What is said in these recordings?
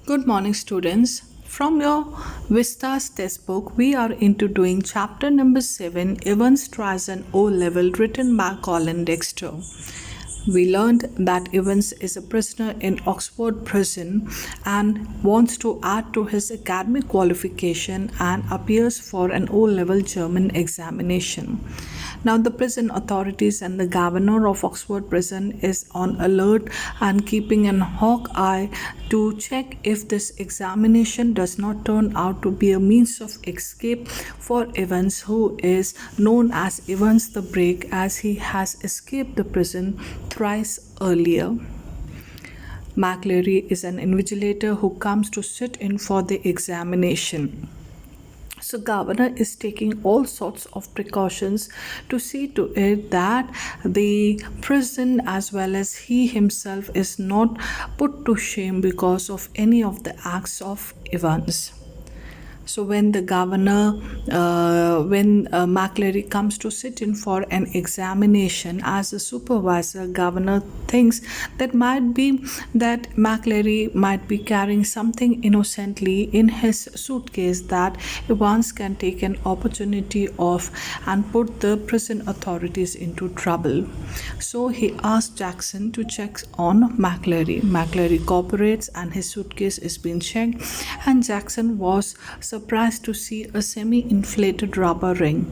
Good morning, students. From your Vistas textbook, we are into doing chapter number 7, Evans tries an O level, written by Colin Dexter. We learned that Evans is a prisoner in Oxford prison and wants to add to his academic qualification and appears for an O level German examination. Now, the prison authorities and the governor of Oxford Prison is on alert and keeping an hawk eye to check if this examination does not turn out to be a means of escape for Evans, who is known as Evans the Break, as he has escaped the prison thrice earlier. McLeary is an invigilator who comes to sit in for the examination. So governor is taking all sorts of precautions to see to it that the prison as well as he himself is not put to shame because of any of the acts of Evans. So when the governor, when McLeary comes to sit in for an examination as a supervisor, governor thinks that might be that McLeary might be carrying something innocently in his suitcase that Evans can take an opportunity of and put the prison authorities into trouble. So he asked Jackson to check on McLeary. McLeary cooperates and his suitcase is being checked, and Jackson was surprised to see a semi-inflated rubber ring,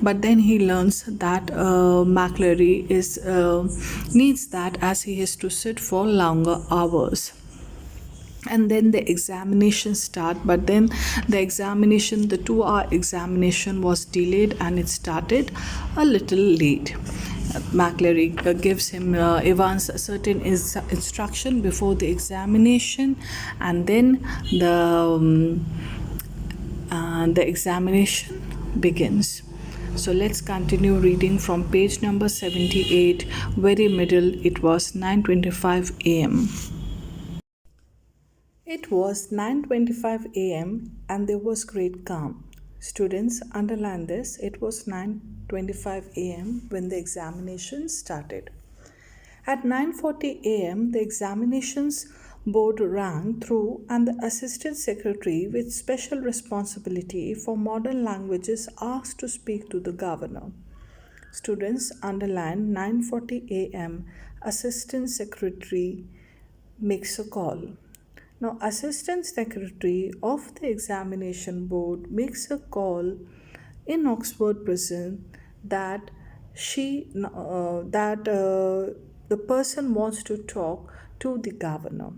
but then he learns that McLeary needs that as he has to sit for longer hours. And then the examination start, but then the 2-hour examination was delayed and it started a little late. McLeary gives him Evans a certain instruction before the examination, and then the examination begins. So let's continue reading from page number 78, very middle. It was 9:25 a.m. It was 9:25 a.m. and there was great calm. Students, underline this. It was 9:25 a.m. when the examination started. At 9:40 a.m., the examinations board rang through and the assistant secretary with special responsibility for modern languages asked to speak to the governor. Students, underline 9:40 a.m. Assistant secretary makes a call. Now, assistant secretary of the examination board makes a call in Oxford prison that the person wants to talk to the governor.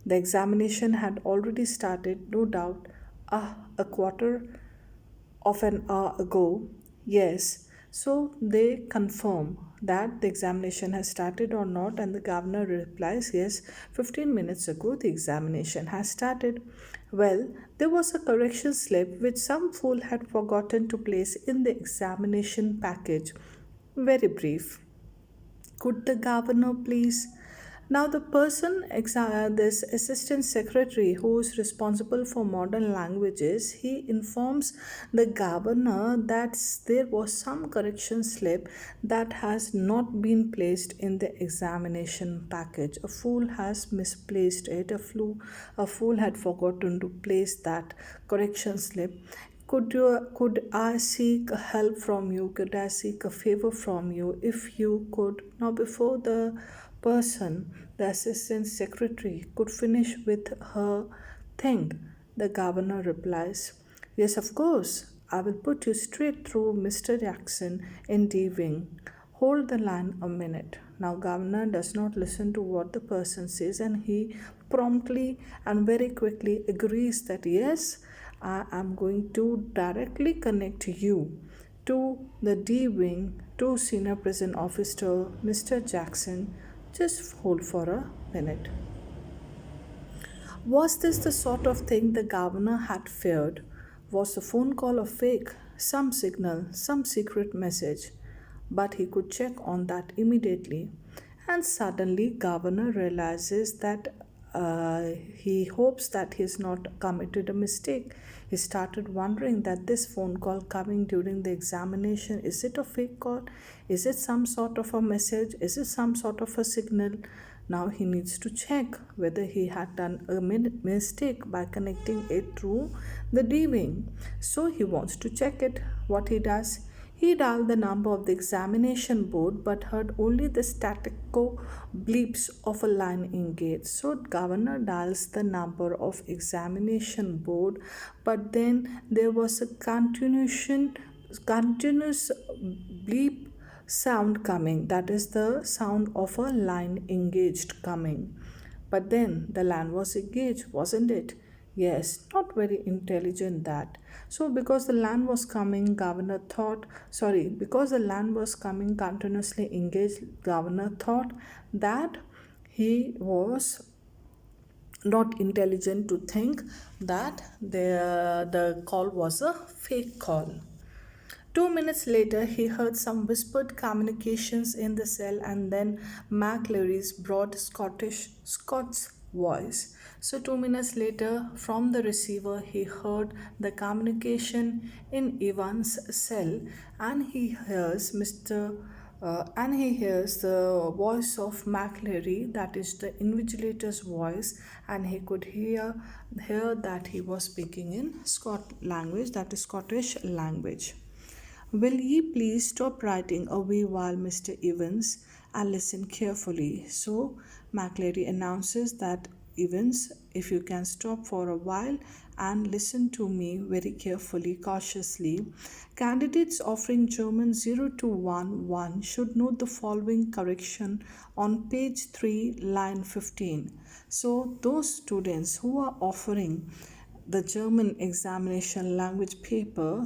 The examination had already started, no doubt, a quarter of an hour ago. Yes, so they confirm that the examination has started or not, and the governor replies, yes, 15 minutes ago the examination has started. Well, there was a correction slip which some fool had forgotten to place in the examination package. Very brief. Could the governor please? Now, this assistant secretary who is responsible for modern languages, he informs the governor that there was some correction slip that has not been placed in the examination package. A fool has misplaced it. A fool had forgotten to place that correction slip. Could I seek help from you? Could I seek a favor from you? If you could, now before the person, the assistant secretary, could finish with her thing, the governor replies, yes, of course. I will put you straight through Mr. Jackson in D Wing. Hold the line a minute. Now, governor does not listen to what the person says, and he promptly and very quickly agrees that yes, I am going to directly connect you to the D Wing, to Senior Prison Officer Mr. Jackson. Just hold for a minute. Was this the sort of thing the governor had feared? Was the phone call a fake? Some signal, some secret message? But he could check on that immediately. And suddenly, governor realizes that he hopes that he has not committed a mistake. He started wondering that this phone call coming during the examination, is it a fake call? Is it some sort of a message? Is it some sort of a signal? Now he needs to check whether he had done a mistake by connecting it through the D wing. So he wants to check it. What he does? He dialed the number of the examination board but heard only the staccato bleeps of a line engaged. So governor dials the number of examination board, but then there was a continuous bleep sound coming. That is the sound of a line engaged coming. But then the land was engaged, wasn't it? Yes, not very intelligent that. So because the land was coming, governor thought, sorry, because the land was coming continuously engaged, governor thought that he was not intelligent to think that the call was a fake call. 2 minutes later, he heard some whispered communications in the cell and then McLary's broad Scots voice. So, 2 minutes later, from the receiver, he heard the communication in Ivan's cell and he hears the voice of McLary, that is the invigilator's voice, and he could hear that he was speaking in language, that is Scottish language. Will ye please stop writing away while Mr. Evans and listen carefully? So McLary announces that Evans, if you can stop for a while and listen to me very carefully, cautiously. Candidates offering German 0 to 1 should note the following correction on page 3, line 15. So those students who are offering the German language paper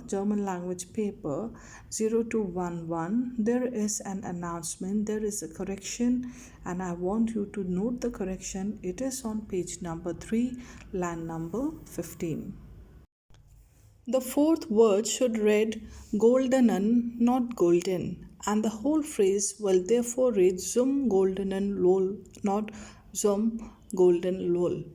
0 to 11, there is an announcement, there is a correction, and I want you to note the correction. It is on page number 3, line number 15. The fourth word should read goldenen, not golden, and the whole phrase will therefore read zum goldenen lol, not zum golden lol.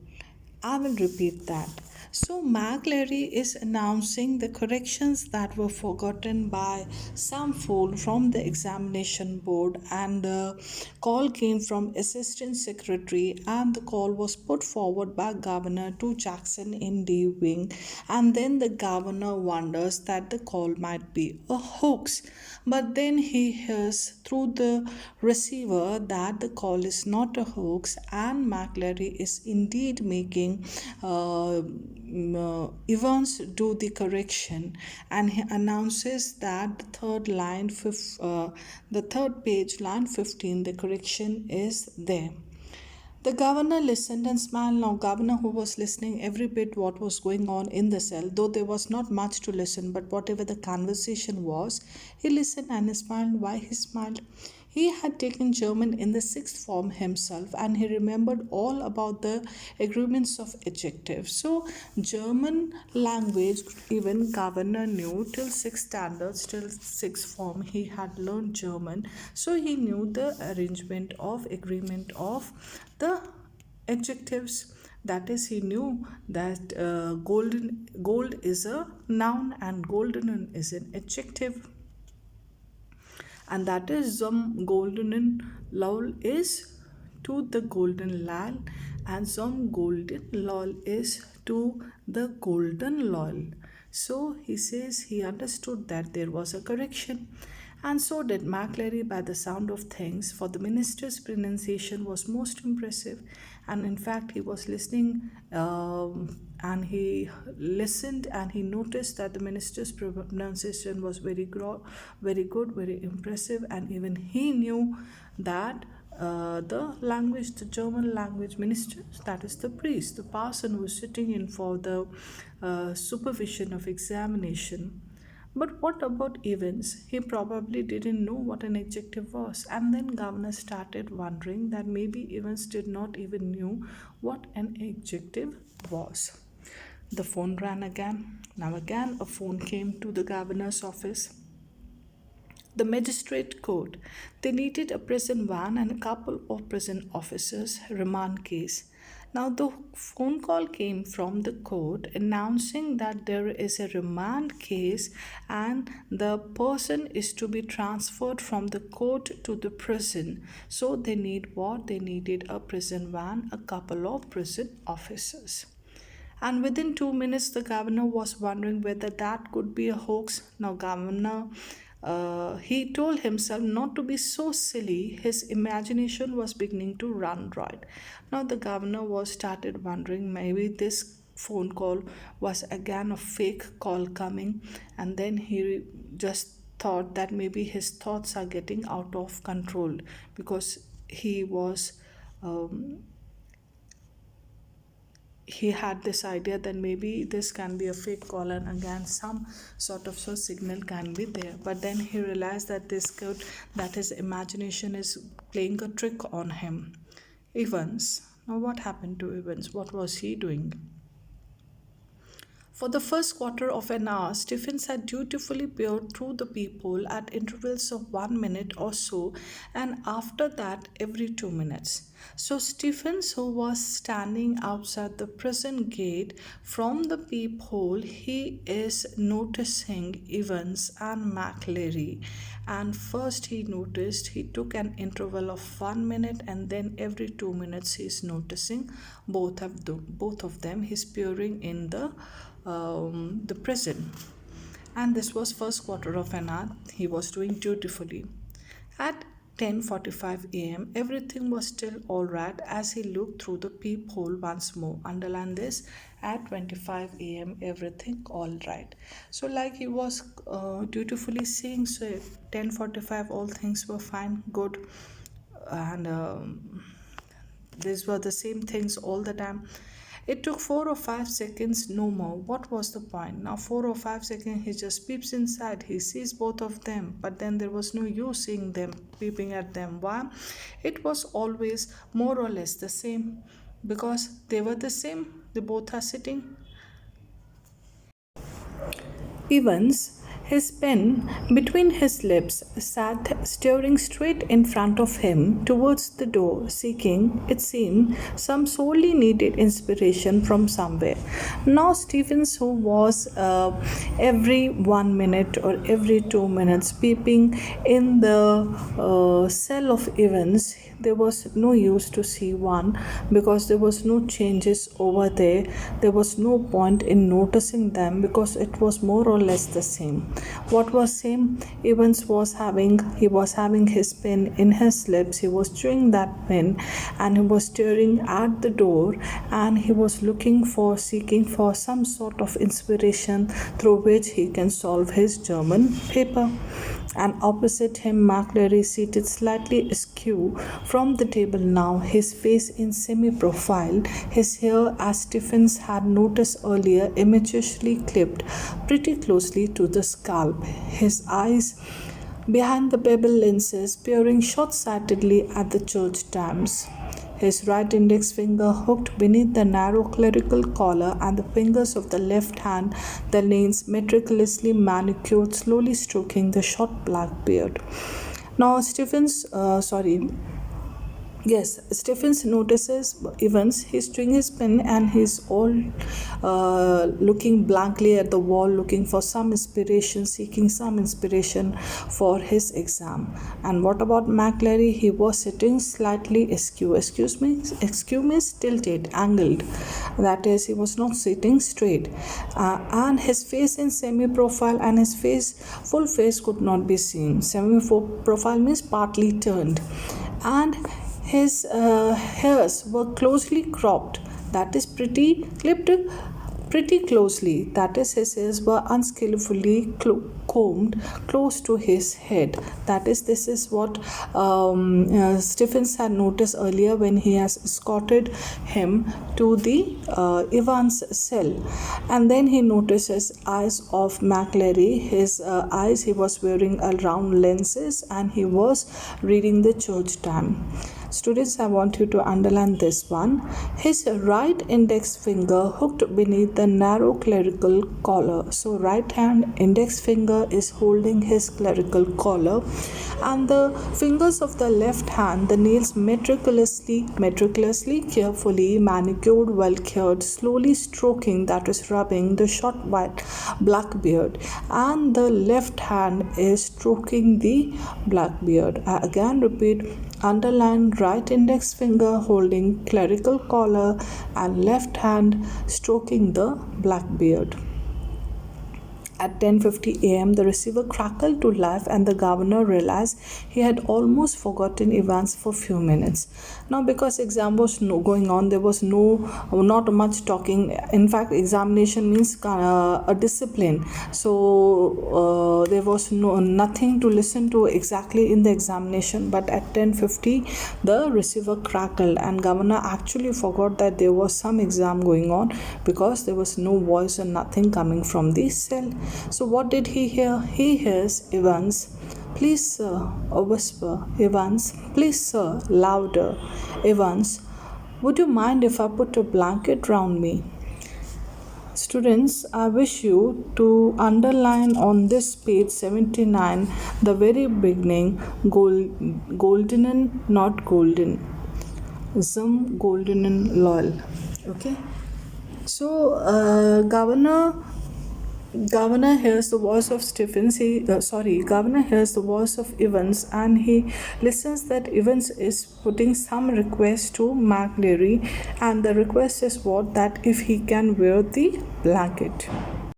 I will repeat that. So McLary is announcing the corrections that were forgotten by some fool from the examination board, and the call came from assistant secretary, and the call was put forward by governor to Jackson in D wing, and then the governor wonders that the call might be a hoax, but then he hears through the receiver that the call is not a hoax, and McLary is indeed making Evans do the correction, and he announces that the third page, line 15, the correction is there. The governor listened and smiled. Now, governor, who was listening every bit what was going on in the cell, though there was not much to listen, but whatever the conversation was, he listened and he smiled. Why he smiled? He had taken German in the sixth form himself, and he remembered all about the agreements of adjectives. So, German language, even governor knew till sixth standards, till sixth form, he had learned German. So, he knew the arrangement of agreement of the adjectives. That is, he knew that gold is a noun and golden is an adjective, and that is some golden lol is to the golden lal, and some golden lol is to the golden lol. So he says he understood that there was a correction, and so did McLary by the sound of things, for the minister's pronunciation was most impressive, and in fact he was listening and he listened and he noticed that the minister's pronunciation was very good, very impressive, and even he knew that the German language minister, that is the priest, the person who is sitting in for the supervision of examination. But what about Evans? He probably didn't know what an adjective was, and then governor started wondering that maybe Evans did not even knew what an adjective was. The phone rang again. Now again a phone came to the governor's office. The magistrate court. They needed a prison van and a couple of prison officers. Remand case. Now, the phone call came from the court announcing that there is a remand case and the person is to be transferred from the court to the prison. So, they need what? They needed a prison van, a couple of prison officers. And within 2 minutes, the governor was wondering whether that could be a hoax. Now, governor, he told himself not to be so silly. His imagination was beginning to run dry. Now, the governor was started wondering maybe this phone call was again a fake call coming, and then he just thought that maybe his thoughts are getting out of control because um, he had this idea that maybe this can be a fake call and again some sort of signal can be there, but then he realized that his imagination is playing a trick on him. Evans. Now what happened to Evans? What was he doing? For the first quarter of an hour, Stephens had dutifully peered through the peephole at intervals of 1 minute or so, and after that, every 2 minutes. So, Stephens, who was standing outside the prison gate from the peephole, he is noticing Evans and McLeary. And first, he took an interval of 1 minute, and then every 2 minutes, he is noticing both of them. He's peering in the prison, and this was first quarter of an hour. He was doing dutifully. At 10:45 a.m., everything was still all right as he looked through the peephole once more. Underline this: at 25 a.m., everything all right. So, like he was dutifully saying, so at 10:45, all things were fine, good, and these were the same things all the time. It took 4 or 5 seconds, no more. What was the point? Now, 4 or 5 seconds, he just peeps inside. He sees both of them, but then there was no use seeing them, peeping at them. Why? It was always more or less the same because they were the same. They both are sitting. Evans, his pen between his lips, sat staring straight in front of him towards the door, seeking, it seemed, some sorely needed inspiration from somewhere. Now, Stephens, who was every 1 minute or every 2 minutes peeping in the cell of Evans, there was no use to see one because there was no changes over there. There was no point in noticing them because it was more or less the same. What was same? Evans was having his pen in his lips. He was chewing that pen and he was staring at the door and he was seeking for some sort of inspiration through which he can solve his German paper. And opposite him, McLeary, seated slightly askew from the table now, his face in semi-profile, his hair, as Stephens had noticed earlier, amateurishly clipped pretty closely to the scalp, his eyes behind the bevel lenses peering short-sightedly at the church dams. His right index finger hooked beneath the narrow clerical collar, and the fingers of the left hand, the nails meticulously manicured, slowly stroking the short black beard. Now, Stephens notices Evans. He's chewing his pen and he's all looking blankly at the wall, looking for some inspiration, seeking some inspiration for his exam. And what about McLeary? He was sitting slightly askew. Excuse me, tilted, angled. That is, he was not sitting straight. And his face in semi-profile and his full face could not be seen. Semi-profile means partly turned. And his hairs were closely cropped, that is clipped pretty closely, that is his hairs were unskillfully combed close to his head. That is, this is what Stephens had noticed earlier when he has escorted him to the Evans cell. And then he notices eyes of McLeary. His he was wearing a round lenses and he was reading the church time. Students, I want you to underline this one. His right index finger hooked beneath the narrow clerical collar. So right hand index finger is holding his clerical collar, and the fingers of the left hand, the nails meticulously, carefully manicured, well cured, slowly stroking, that is rubbing the short white black beard, and the left hand is stroking the black beard. I again repeat, underline right index finger holding clerical collar and left hand stroking the black beard. At 10:50 a.m., the receiver crackled to life, and the governor realized he had almost forgotten Evans for a few minutes. Now, because exam was going on, there was not much talking. In fact, examination means a discipline. So there was nothing to listen to exactly in the examination. But at 10:50, the receiver crackled, and governor actually forgot that there was some exam going on because there was no voice and nothing coming from the cell. So what did he hear? He hears Evans, please sir, a whisper. Evans, please sir, louder. Evans, would you mind if I put a blanket round me? Students, I wish you to underline on this page 79 the very beginning, golden, not golden. Zum golden loyal. Okay. So Governor hears the voice of Stephens. Governor hears the voice of Evans, and he listens that Evans is putting some request to McLeary, and the request is what? That if he can wear the blanket.